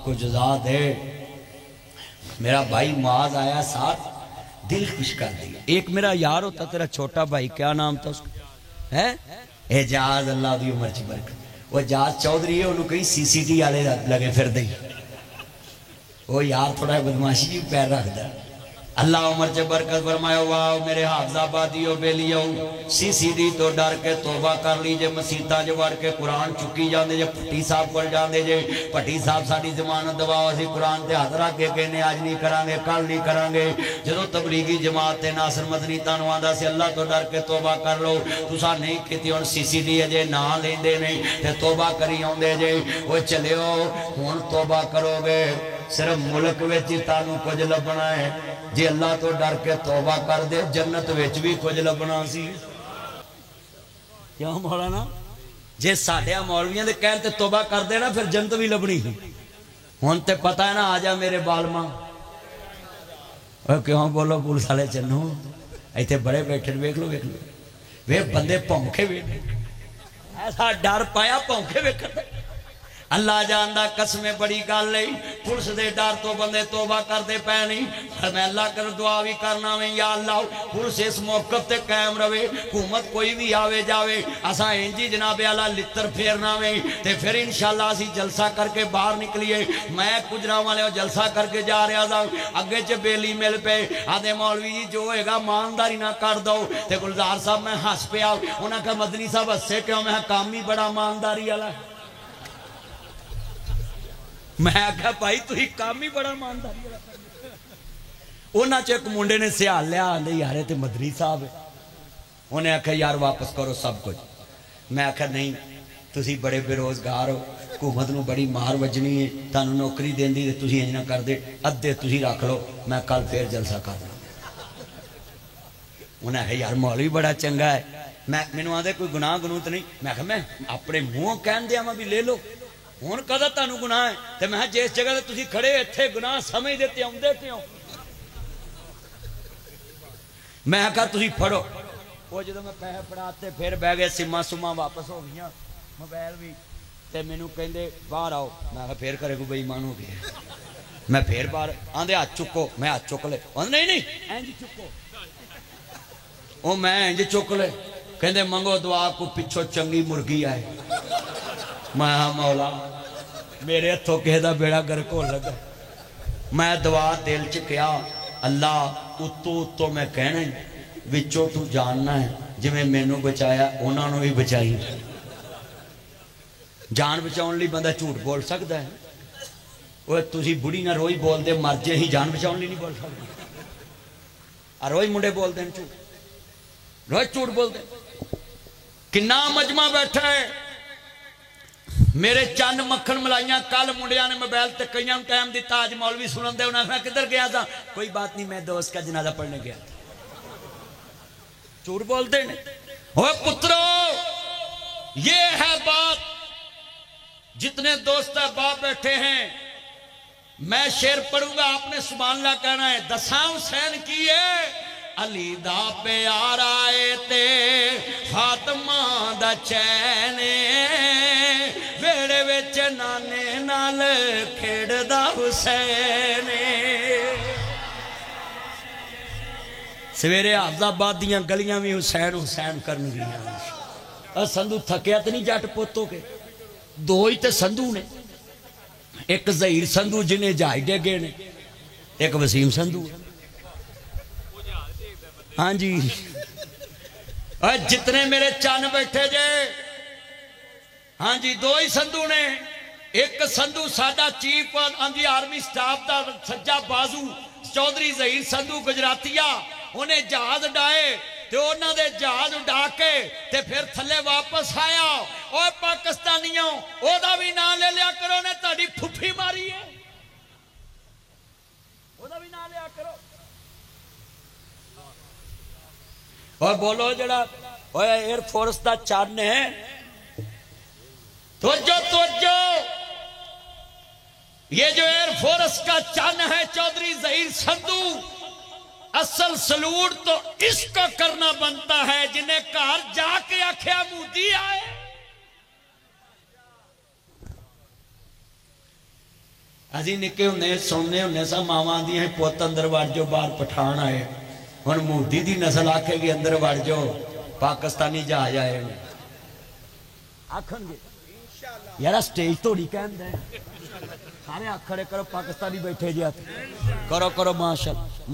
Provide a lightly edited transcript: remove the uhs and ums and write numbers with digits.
کو جزا دے. میرا بھائی معاذ آیا ساتھ, دل خوش کر دیا. ایک میرا یار ہوتا تیرا چھوٹا بھائی, کیا نام تھا اس کا ہے, اعجاز, اللہ دی عمر چ برکت. وہ اعجاز چودھری ہے, انہوں کہیں سی سی ٹی والے لگے پھر دیں. وہ یار تھوڑا بدماشی جی پیر رکھ دا. اللہ عمر چ برکت فرمایا. واہ میرے حافظ آبادیو بیلیو, سی سی ڈی تو ڈر کے توبہ کر لی جے. مسیطہ جو وڑ کے قرآن چکی جاندے جے, پٹی صاحب کر جاندے جے. پٹی صاحب ساڑی زمانت دواؤ, اسی قرآن تے حضرہ کے کہنے آج نہیں کرانگے, کل نہیں کرانگے. جدو تبلیغی جماعت تے ناصر مدنی تانو آندہ سے اللہ تو ڈر کے توبہ کر لو. تسا نہیں کہتی ہون سی سی ڈی اجے نا لیندے نہیں تے توبہ کری ہوندے جے. وہ چلے ہو ہون توبہ کرو گے, صرف ملک ویچی تانو کچھ لبنا ہے. جی اللہ تو ڈر کے توبہ کر دے, جنت ویچ بھی کچھ لبنا سی. کیوں مولانا, جے ساڑھیا مولویاں دے کہتے توبہ کر دے نا, پھر جنت بھی لبنی ہی. ہون تے پتہ ہے نا, آجا میرے بالما. کیوں بولو پولیس والے چنو, ایتھے بڑے بیٹھے ویکھ لو ویکھ لو. وے بندے پونکھے ویکھ, ایسا ڈر پایا پونکھے ویکھ. اللہ جاندہ قسمیں بڑی گال لئی, پولیس دے ڈر تو بندے توبہ کر دے پہ نہیں. میں اللہ کر دعا بھی کرنا میں, یا اللہ پولیس اس موقف تے قائم روے. حکومت کوئی بھی آوے جاوے, اسا انجی جناب اللہ لتر پھیرنا میں, تے پھر انشاءاللہ اسی جلسہ کر کے باہر نکلیے. میں کجرا والے جلسہ کر کے جا رہا تھا, اگے چ بیلی مل پہ آدھے مولوی جی جو ہوئے گا مانداری نہ کر دو. تے گلزار صاحب میں ہس پہ آؤ, انہاں کہا مدنی صاحب ہسے کیوں, میں کام ہی بڑا مانداری والا. میں آگا بھائی تو ہی کام ہی بڑا مانداری. انہاں چ ایک منڈے نے سیال لیا, آندے یارے تے مدنی صاحب ہے. انہیں آکھا یار واپس کرو سب کچھ. میں آکھا نہیں, تسی بڑے بے روزگار ہو, حکومت نو بڑی مار وجنی ہے, تانو نوکری دین دی تسی انج نہ کر دے, ادھے تسی رکھ لو, میں کل پھر جلسہ کر لوں. انہیں آکھا یار مولوی بڑا چنگا ہے. میں نے آدھے کوئی گناہ گنوت نہیں. میں آکھا میں اپنے منہ کہن دیا میں بھی لے لو, ہون کدا تانو گناہ ہے. تے میں جس جگہ تے تسی کھڑے اتھے گناہ سمجھ دیتے ہوں دے کیوں. میں کہا تسی پڑھو. وہ جدو میں پیسے پڑھاتے پھر بہ گئے, سما سما واپس ہو گیا, موبائل بھی. تے مینوں کہندے باہر آؤ. میں کہا پھر کرے کو بے ایمان ہو گیا. میں پھر باہر, آندے ہاتھ چکو. میں ہاتھ چک لے. نہیں نہیں انج چکو. وہ میں انج چک لے. کہندے منگو دعا کو پچھو چنگی مرگی آئے. میں مولا میرے ہتھوں کہے دا بیڑا گرک ہو لگا. میں دعا دل چ کیا, اللہ اتو اتو میں کہنا ہے, وچوں تو جاننا ہے, جی میں مینوں بچایا انہاں نوں بھی بچائی. جان بچاؤن لی بندہ جھوٹ بول سکتا ہے. وہ تسی بڑی نہ روئی بول دے مر جے ہی, جان بچاؤن لی نہیں بول سکتا. روئی منڈے بول دیں جھوٹ, روئی جھوٹ بول دیں. کنا مجمع بیٹھا ہے, میرے چند مکھن ملائیاں کل منڈیاں نے موبائل تے کئیاں ٹائم دیتا. آج مولوی سنن دے, انہاں میں کدھر گیا تھا. کوئی بات نہیں, میں دوست کا جنازہ پڑھنے گیا تھا. جھوٹ بولتے ہیں. اوہ پترو, یہ ہے بات. جتنے دوست باپ بیٹھے ہیں, میں شعر پڑھوں گا, آپ نے سبحان اللہ کہنا ہے. دساں حسین کیے علی دا پیار آئے تے فاطمہ دا چینے, ویڑے وچ نانے نال کھیڑ دا حسین. سویرے حافظ آباد دیاں گلیاں بھی حسین حسین کرن گیا. سندھو تھکیا تے نہیں جٹ پوتوں کے, دو ہی تے سندھو نے. ایک ظہیر سندھو جنہیں جہاز ڈگے نے, ایک وسیم سندھو. ہاں جی, جتنے میرے چان بیٹھے جے, ہاں جی دو ہی سندھو نے. ایک سندھو ساڈا چیف آندھی آرمی سٹاف دا سجا بازو چودھری ظہیر سندھو گجراتیہ, انہیں جہاز ڈائے تے انہاں دے جہاز اڈا کے تے پھر تھلے واپس آیا. اور پاکستانیوں او دا بھی نام لے لیا کرو, نے تہاڈی پھپھی ماری ہے, او دا بھی نام لیا کرو. اور بولو جڑا ایئر فورس دا چان ہے, توجہ, یہ جو ایئر فورس کا چان ہے چودھری ظہیر سندھو, اصل سلوٹ تو اس کو کرنا بنتا ہے جنہیں کار جا کے آکھیا مودی آئے. اسی نکے ہونے سننے ہونے سا ماواں آندیاں پوت اندر وڑ جو باہر پٹھان آئے ہن مودی دی نسل آکھے گی اندر وڑ جو پاکستانی جا جائے آکھن گے یارا سٹیج توڑی کہن دے سارے آکھڑے کرو پاکستانی بیٹھے جی کرو کرو ماشاءاللہ